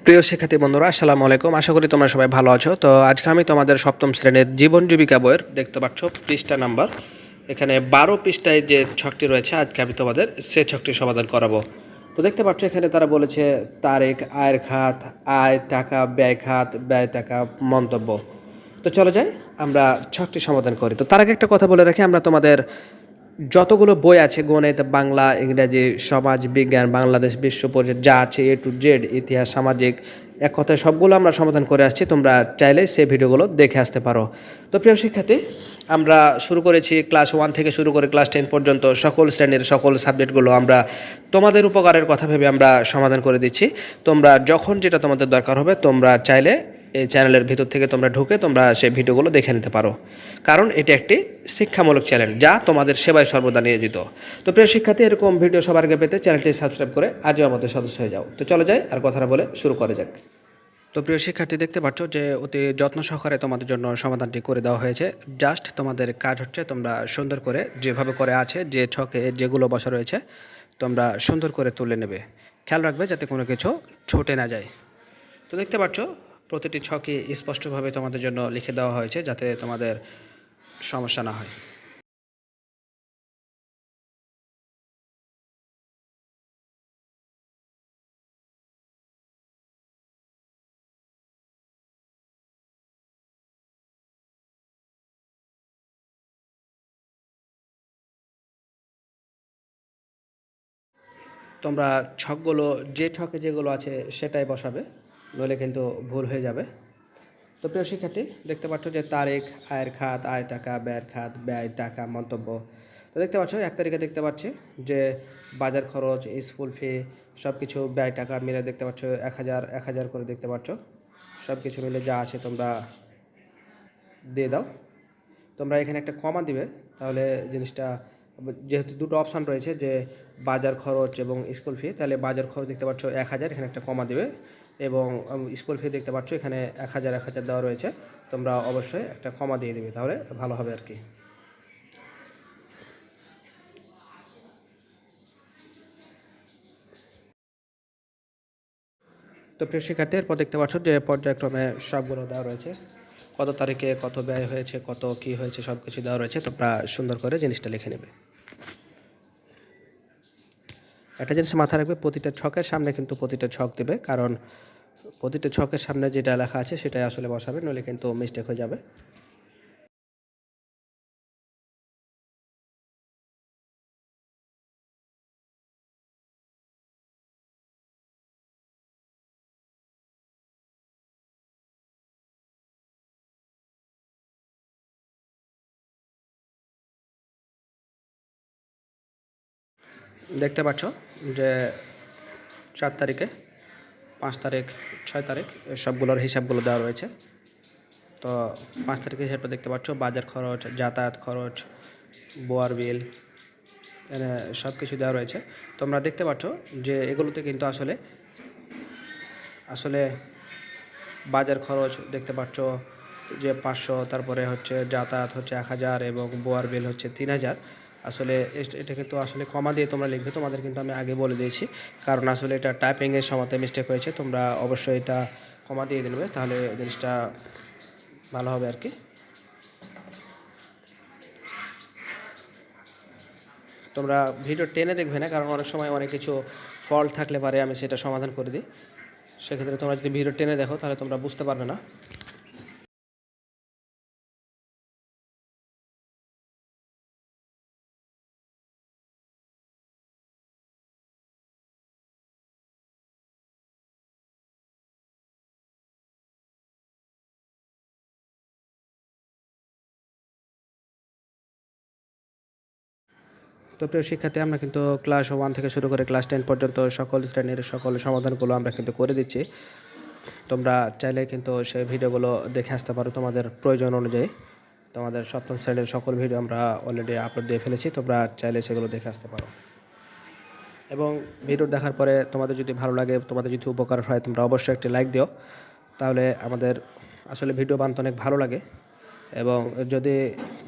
প্রিয় শিক্ষার্থী বন্ধুরা, আসসালামু আলাইকুম। আশা করি তোমরা সবাই ভালো আছো। তো আজকে আমি তোমাদের সপ্তম শ্রেণীর জীবন জীবিকা বইয়ের দেখতে পাচ্ছ পৃষ্ঠা নাম্বার এখানে 12 পৃষ্ঠায় যে ছকটি রয়েছে, আজকে আমি তোমাদের সে ছকটির সমাধান করাবো। তো দেখতে পাচ্ছ এখানে তারা বলেছে তারিখ, আয়ের খাত, আয় টাকা, ব্যয় খাত, ব্যয় টাকা, মন্তব্য। তো চলো যাই আমরা ছকটি সমাধান করি। তো তার আগে একটা কথা বলে রাখি, আমরা তোমাদের যতগুলো বই আছে গণিত, বাংলা, ইংরেজি, সমাজ বিজ্ঞান, বাংলাদেশ, বিশ্ব পরিচয় যা আছে এ টু জেড, ইতিহাস, সামাজিক, এক কথায় সবগুলো আমরা সমাধান করে আসছি। তোমরা চাইলে সেই ভিডিওগুলো দেখে আসতে পারো। তো প্রিয় শিক্ষার্থী, আমরা শুরু করেছি ক্লাস 1 থেকে শুরু করে ক্লাস 10 পর্যন্ত সকল শ্রেণীর সকল সাবজেক্টগুলো আমরা তোমাদের উপকারের কথা ভেবে আমরা সমাধান করে দিচ্ছি। তোমরা যখন যেটা তোমাদের দরকার হবে তোমরা চাইলে এই চ্যানেলের ভিতর থেকে তোমরা ঢুকে তোমরা সেই ভিডিওগুলো দেখে নিতে পারো, কারণ এটি একটি শিক্ষামূলক চ্যানেল যা তোমাদের সেবায় সর্বদা নিয়োজিত। তো প্রিয় শিক্ষার্থী, এরকম ভিডিও সবার আগে পেতে চ্যানেলটি সাবস্ক্রাইব করে আজও আমাদের সদস্য হয়ে যাও। তো চলো যাই আর কথাটা বলে শুরু করা যাক। তো প্রিয় শিক্ষার্থী, দেখতে পাচ্ছ যে অতি যত্ন সহকারে তোমাদের জন্য সমাধানটি করে দেওয়া হয়েছে। জাস্ট তোমাদের কাজ হচ্ছে তোমরা সুন্দর করে যেভাবে করে আছে, যে ছকে যেগুলো বসা রয়েছে তোমরা সুন্দর করে তুলে নেবে। খেয়াল রাখবে যাতে কোনো কিছু ছুটে না যায়। তো দেখতে পাচ্ছ প্রতিটি ছকই স্পষ্টভাবে তোমাদের জন্য লিখে দেওয়া হয়েছে যাতে তোমাদের সমস্যা না হয়। তোমরা ছকগুলো যে ছকে যেগুলো আছে সেটাই বসাবে, নইলে কিন্তু ভুল হয়ে যাবে। তো প্রিয় শিক্ষার্থী, দেখতে পাচ্ছ যে তারিখ, আয়ের খাত, আয় টাকা, ব্যয়ের খাত, ব্যয় টাকা, মন্তব্য। তো দেখতে পাচ্ছ 1 তারিখে দেখতে পাচ্ছি যে বাজার খরচ, স্কুল ফি সব কিছু ব্যয় টাকা মিলে দেখতে পাচ্ছ 1000 করে দেখতে পাচ্ছ। সব কিছু মিলে যা আছে তোমরা দিয়ে দাও। তোমরা এখানে একটা কমা দিবে, তাহলে জিনিসটা, যেহেতু দুটো অপশান রয়েছে যে বাজার খরচ এবং স্কুল ফি, তাহলে বাজার খরচ দেখতে পাচ্ছ 1000, এখানে একটা কমা দিবে, এবং স্কুল ফি দেখতে পাচ্ছ এখানে 1000 দেওয়া রয়েছে, তোমরা অবশ্যই একটা কমা দিয়ে দিবে, তাহলে ভালো হবে আর কি। তো প্রিয় শিক্ষার্থী, এরপর দেখতে পাচ্ছ যে পর্যায়ক্রমে সবগুলো দেওয়া রয়েছে, কত তারিখে কত ব্যয় হয়েছে, কত কি হয়েছে সব কিছু দেওয়া রয়েছে। তোমরা সুন্দর করে জিনিসটা লিখে নেবে। একটা জিনিস মাথায় রাখবে, প্রতিটা ছকের সামনে কিন্তু প্রতিটা ছক দেবে, কারণ প্রতিটা ছকের সামনে যেটা লেখা আছে সেটাই আসলে বসাবে, নইলে কিন্তু মিস্টেক হয়ে যাবে। দেখতে পাচ্ছ যে 4 তারিখে, 5 তারিখ, 6 তারিখ সবগুলোর হিসাবগুলো দেওয়া রয়েছে। তো 5 তারিখে হিসাবটা দেখতে পাচ্ছ, বাজার খরচ, যাতায়াত খরচ, বোয়ার বিল, সব কিছু দেওয়া রয়েছে। তোমরা দেখতে পাচ্ছ যে এগুলোতে কিন্তু আসলে আসলে বাজার খরচ দেখতে পাচ্ছ যে 500, তারপরে হচ্ছে যাতায়াত হচ্ছে 1000 এবং বোয়ার বিল হচ্ছে 3000। আসলে এটা কিন্তু আসলে কমা দিয়ে তোমরা লিখবে, তোমাদের কিন্তু আমি আগে বলে দিয়েছি, কারণ আসলে এটা টাইপিংয়ের সময়তে মিস্টেক হয়েছে। তোমরা অবশ্যই এটা কমা দিয়ে নেবে, তাহলে জিনিসটা ভালো হবে আর কি। তোমরা ভিডিও টেনে দেখবে না, কারণ অনেক সময় অনেক কিছু ফল্ট থাকলে পারে আমি সেটা সমাধান করে দিই। সেক্ষেত্রে তোমরা যদি ভিডিও টেনে দেখো তাহলে তোমরা বুঝতে পারবে না। তো প্রিয় শিক্ষার্থী, আমরা কিন্তু ক্লাস 1 থেকে শুরু করে ক্লাস 10 পর্যন্ত সকল শ্রেণীর সকল সমাধানগুলো আমরা কিন্তু করে দিচ্ছি। তোমরা চাইলে কিন্তু সেই ভিডিওগুলো দেখে আসতে পারো তোমাদের প্রয়োজন অনুযায়ী। তোমাদের সপ্তম শ্রেণীর সকল ভিডিও আমরা অলরেডি আপলোড দিয়ে ফেলেছি, তোমরা চাইলে সেগুলো দেখে আসতে পারো। এবং ভিডিও দেখার পরে তোমাদের যদি ভালো লাগে, তোমাদের যদি উপকার হয়, তোমরা অবশ্যই একটি লাইক দিও, তাহলে আমাদের আসলে ভিডিও বানাতে অনেক ভালো লাগে। এবং যদি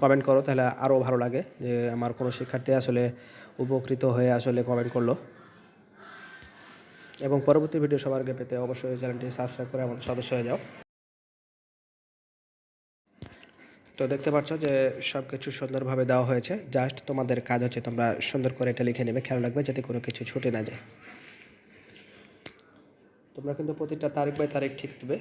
কমেন্ট করো তাহলে আরও ভালো লাগে যে আমার কোনো শিক্ষার্থী আসলে উপকৃত হয়ে আসলে কমেন্ট করলো। এবং পরবর্তী ভিডিও সবার আগে পেতে অবশ্যই চ্যানেলটি সাবস্ক্রাইব করে আমাদের সদস্য হয়ে যাও। তো দেখতে পাচ্ছ যে সব কিছু সুন্দরভাবে দেওয়া হয়েছে। জাস্ট তোমাদের কাজ হচ্ছে তোমরা সুন্দর করে এটা লিখে নেবে, খেয়াল রাখবে যাতে কোনো কিছু ছুটে না যায়। তোমরা কিন্তু প্রতিটা তারিখ বাই তারিখ ঠিক দেবে।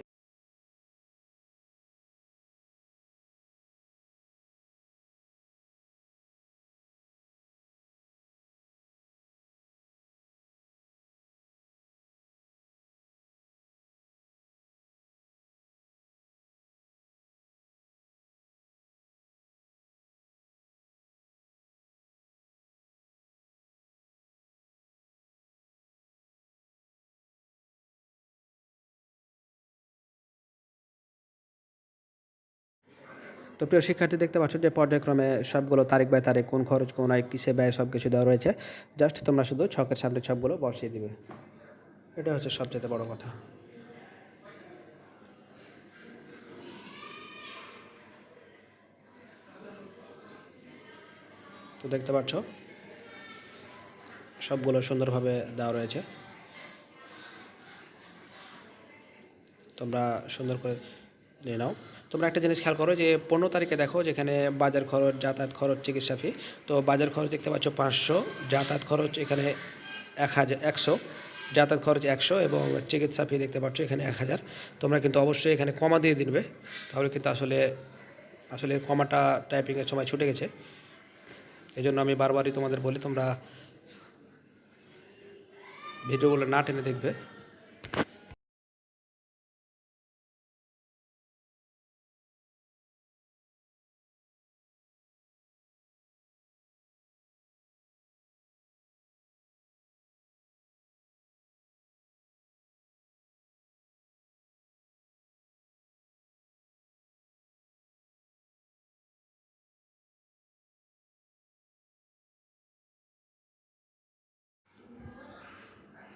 তো প্রিয় শিক্ষার্থী, দেখতে পাচ্ছ যে পর্যায়ক্রমে সবগুলো তারিখ বাই তারিখ, কোন খরচ কোন আয় কিসে ব্যয় সব কিছু দেওয়া রয়েছে। জাস্ট তোমরা শুধু ছকের সামনে সবগুলো বসিয়ে দিবে, এটা হচ্ছে সবচেয়ে বড় কথা। তো দেখতে পাচ্ছ সবগুলো সুন্দরভাবে দেওয়া রয়েছে। তোমরা সুন্দর করে নিয়ে নাও। তোমরা একটা জিনিস খেয়াল করো যে 15 তারিখে দেখো যেখানে বাজার খরচ, যাতায়াত খরচ, চিকিৎসা ফি। তো বাজার খরচ দেখতে পাচ্ছ 500, যাতায়াত খরচ এখানে 100, যাতায়াত খরচ 100 এবং চিকিৎসা ফি দেখতে পাচ্ছ এখানে 1000। তোমরা কিন্তু অবশ্যই এখানে কমা দিয়ে দিবে, তাহলে কিন্তু আসলে কমাটা টাইপিংয়ের সময় ছুটে গেছে। এই জন্য আমি বারবারই তোমাদের বলি তোমরা ভিডিওগুলো না টেনে দেখবে।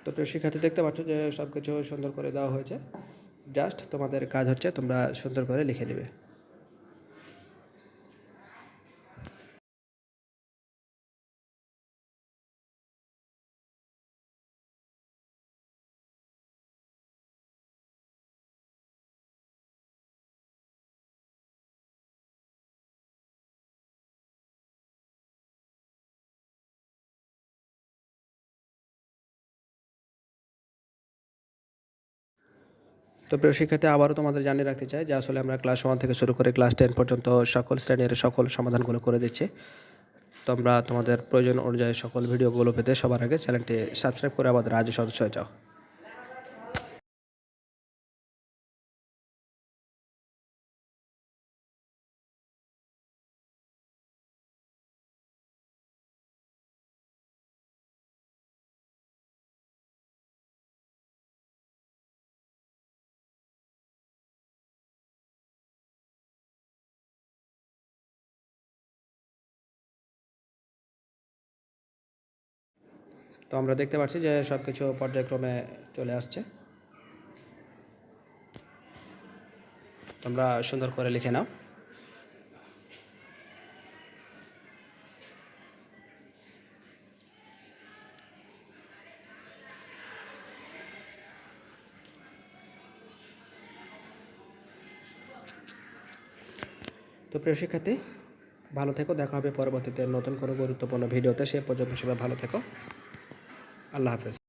তো প্রিয় শিক্ষার্থী, দেখতে পাচ্ছ যে সব কিছু সুন্দর করে দেওয়া হয়েছে। জাস্ট তোমাদের কাজ হচ্ছে তোমরা সুন্দর করে লিখে নেবে। তো প্রিয় শিক্ষার্থী, আবারও তোমাদের জানিয়ে রাখতে চাই যে আসলে আমরা ক্লাস 1 থেকে শুরু করে ক্লাস 10 পর্যন্ত সকল শ্রেণীর সকল সমাধানগুলো করে দিচ্ছি। তোমরা তোমাদের প্রয়োজন অনুযায়ী সকল ভিডিওগুলো পেতে সবার আগে চ্যানেলটি সাবস্ক্রাইব করে আমাদের আজই সদস্য হয়ে যাও। তো আমরা দেখতে পাচ্ছি যে সব কিছু পর্যায়ক্রমে চলে আসছে। তোমরা সুন্দর করে লিখে নাও। তো প্রিয় শিক্ষার্থী, ভালো থেকো। দেখা হবে পরবর্তীতে নতুন কোনো গুরুত্বপূর্ণ ভিডিওতে। সে পর্যন্ত সবাই ভালো থেকো। আল্লাহ হাফেজ।